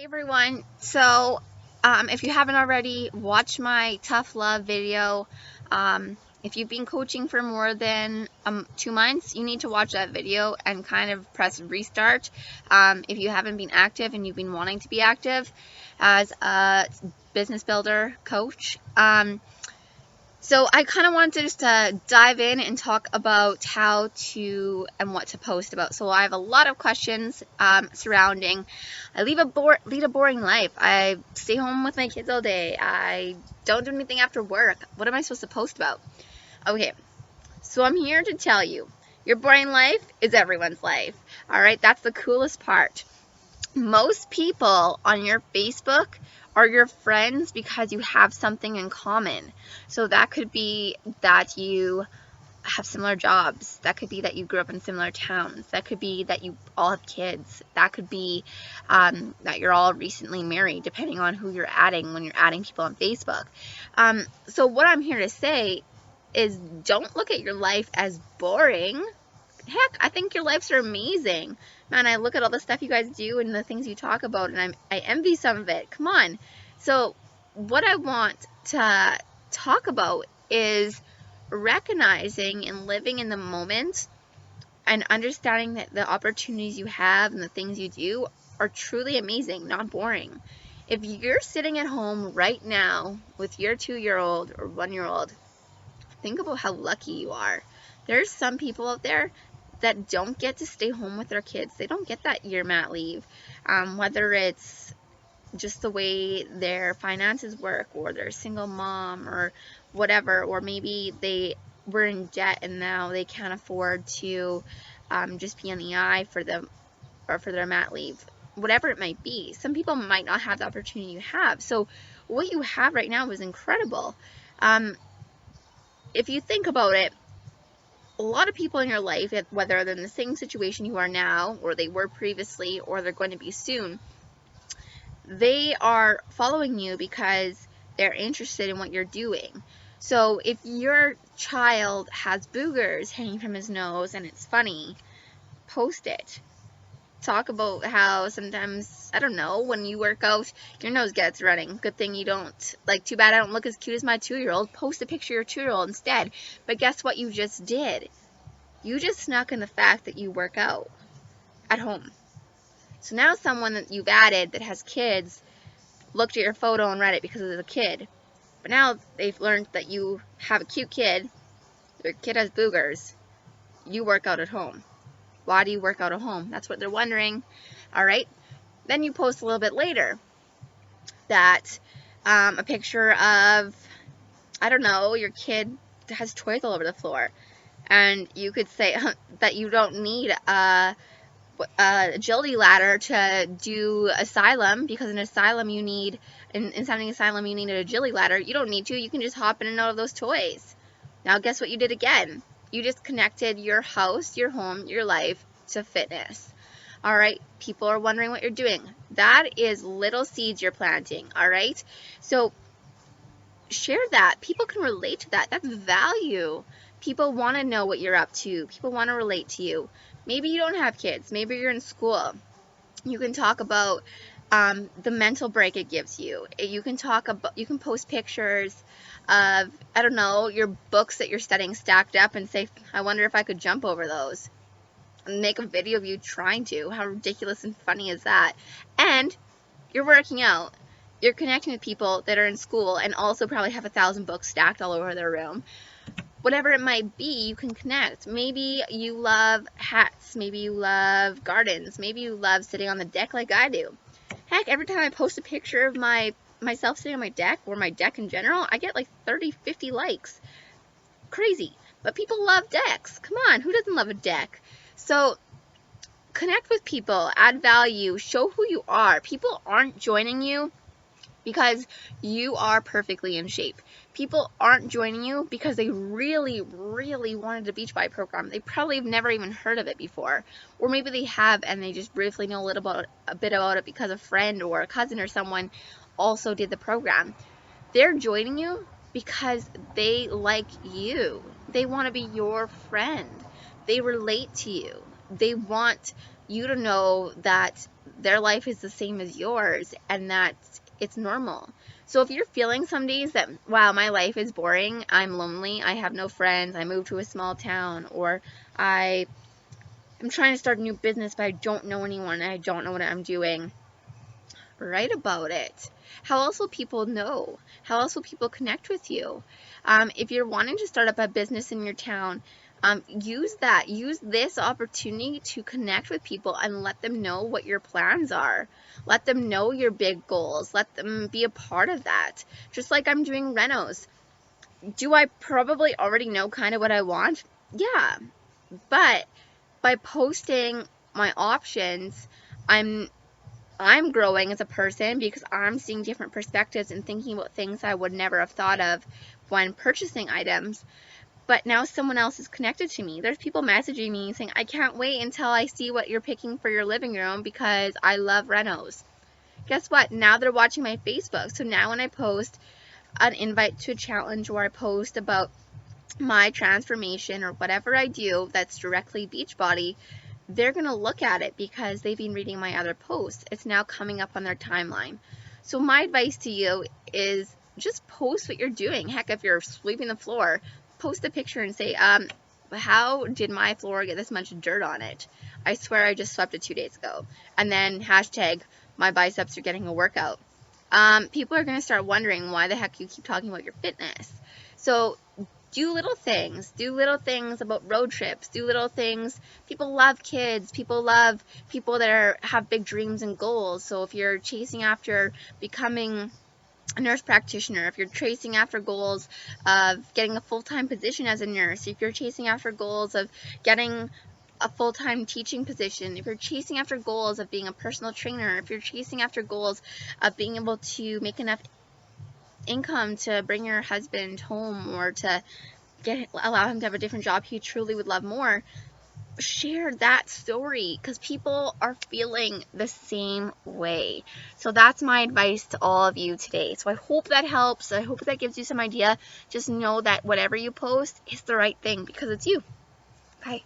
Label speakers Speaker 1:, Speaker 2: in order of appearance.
Speaker 1: Hey everyone, so if you haven't already, watch my tough love video. If you've been coaching for more than 2 months, you need to watch that video and kind of press restart. If you haven't been active and you've been wanting to be active as a business builder coach. So I kind of wanted to just dive in and talk about how to and what to post about. So I have a lot of questions surrounding. I lead a boring life. I stay home with my kids all day. I don't do anything after work. What am I supposed to post about? Okay, so I'm here to tell you, your boring life is everyone's life. All right, that's the coolest part. Most people on your Facebook are your friends because you have something in common. So that could be that you have similar jobs. That could be that you grew up in similar towns. That could be that you all have kids. That could be that you're all recently married, depending on who you're adding when you're adding people on Facebook. So what I'm here to say is don't look at your life as boring. Heck, I think your lives are amazing. Man, I look at all the stuff you guys do and the things you talk about, and I envy some of it. Come on. So what I want to talk about is recognizing and living in the moment and understanding that the opportunities you have and the things you do are truly amazing, not boring. If you're sitting at home right now with your 2-year-old or 1-year-old, think about how lucky you are. There's some people out there that don't get to stay home with their kids. They don't get that year mat leave, whether it's just the way their finances work, or they're a single mom, or whatever, or maybe they were in debt and now they can't afford to just be on the eye for them or for their mat leave, whatever it might be. Some people might not have the opportunity you have. So what you have right now is incredible. If you think about it, a lot of people in your life, whether they're in the same situation you are now, or they were previously, or they're going to be soon, they are following you because they're interested in what you're doing. So if your child has boogers hanging from his nose and it's funny, post it. Talk about how sometimes, I don't know, when you work out, your nose gets running. Good thing you don't, too bad I don't look as cute as my 2-year-old. Post a picture of your 2-year-old instead. But guess what you just did? You just snuck in the fact that you work out at home. So now someone that you've added that has kids looked at your photo and read it because of the kid. But now they've learned that you have a cute kid, your kid has boogers, you work out at home. Why do you work out at home? That's what they're wondering. All right. Then you post a little bit later that a picture of, I don't know, your kid has toys all over the floor. And you could say that you don't need a agility ladder to do asylum, because in asylum you need, in sounding asylum you need an agility ladder. You don't need to. You can just hop in and out of those toys. Now guess what you did again? You just connected your house, your home, your life to fitness. All right, people are wondering what you're doing. That is little seeds you're planting. All right, so share that. People can relate to that. That's value. People want to know what you're up to. People want to relate to you. Maybe you don't have kids. Maybe you're in school. You can talk about the mental break it gives you. You can talk about, you can post pictures of, I don't know, your books that you're studying stacked up and say, I wonder if I could jump over those. And make a video of you trying to. How ridiculous and funny is that? And you're working out. You're connecting with people that are in school and also probably have 1,000 books stacked all over their room. Whatever it might be, you can connect. Maybe you love hats. Maybe you love gardens. Maybe you love sitting on the deck like I do. Heck, every time I post a picture of myself sitting on my deck, or my deck in general, I get like 30, 50 likes. Crazy. But people love decks. Come on, who doesn't love a deck? So connect with people, add value, show who you are. People aren't joining you because you are perfectly in shape. People aren't joining you because they really, really wanted a Beachbody program. They probably have never even heard of it before. Or maybe they have and they just briefly know a bit about it because a friend or a cousin or someone also did the program. They're joining you because they like you. They want to be your friend. They relate to you. They want you to know that their life is the same as yours and that it's normal. So if you're feeling some days that, wow, my life is boring, I'm lonely, I have no friends, I moved to a small town, or I'm trying to start a new business but I don't know anyone and I don't know what I'm doing, write about it. How else will people know? How else will people connect with you? If you're wanting to start up a business in your town, use this opportunity to connect with people and let them know what your plans are. Let them know your big goals. Let them be a part of that. Just like I'm doing renos. Do I probably already know kind of what I want? Yeah, but by posting my options, I'm growing as a person because I'm seeing different perspectives and thinking about things I would never have thought of when purchasing items. But now someone else is connected to me. There's people messaging me saying, I can't wait until I see what you're picking for your living room because I love renos. Guess what? Now they're watching my Facebook. So now when I post an invite to a challenge or I post about my transformation or whatever I do that's directly Beachbody, they're going to look at it because they've been reading my other posts. It's now coming up on their timeline. So my advice to you is just post what you're doing. Heck, if you're sweeping the floor, post a picture and say, how did my floor get this much dirt on it? I swear I just swept it 2 days ago. And then hashtag, my biceps are getting a workout. People are going to start wondering why the heck you keep talking about your fitness. So do little things. Do little things about road trips. Do little things. People love kids. People love people that have big dreams and goals. So if you're chasing after becoming a nurse practitioner, if you're chasing after goals of getting a full-time position as a nurse, if you're chasing after goals of getting a full-time teaching position, if you're chasing after goals of being a personal trainer, if you're chasing after goals of being able to make enough income to bring your husband home or to allow him to have a different job he truly would love more, share that story because people are feeling the same way. So that's my advice to all of you today. So I hope that helps. I hope that gives you some idea. Just know that whatever you post is the right thing because it's you. Bye.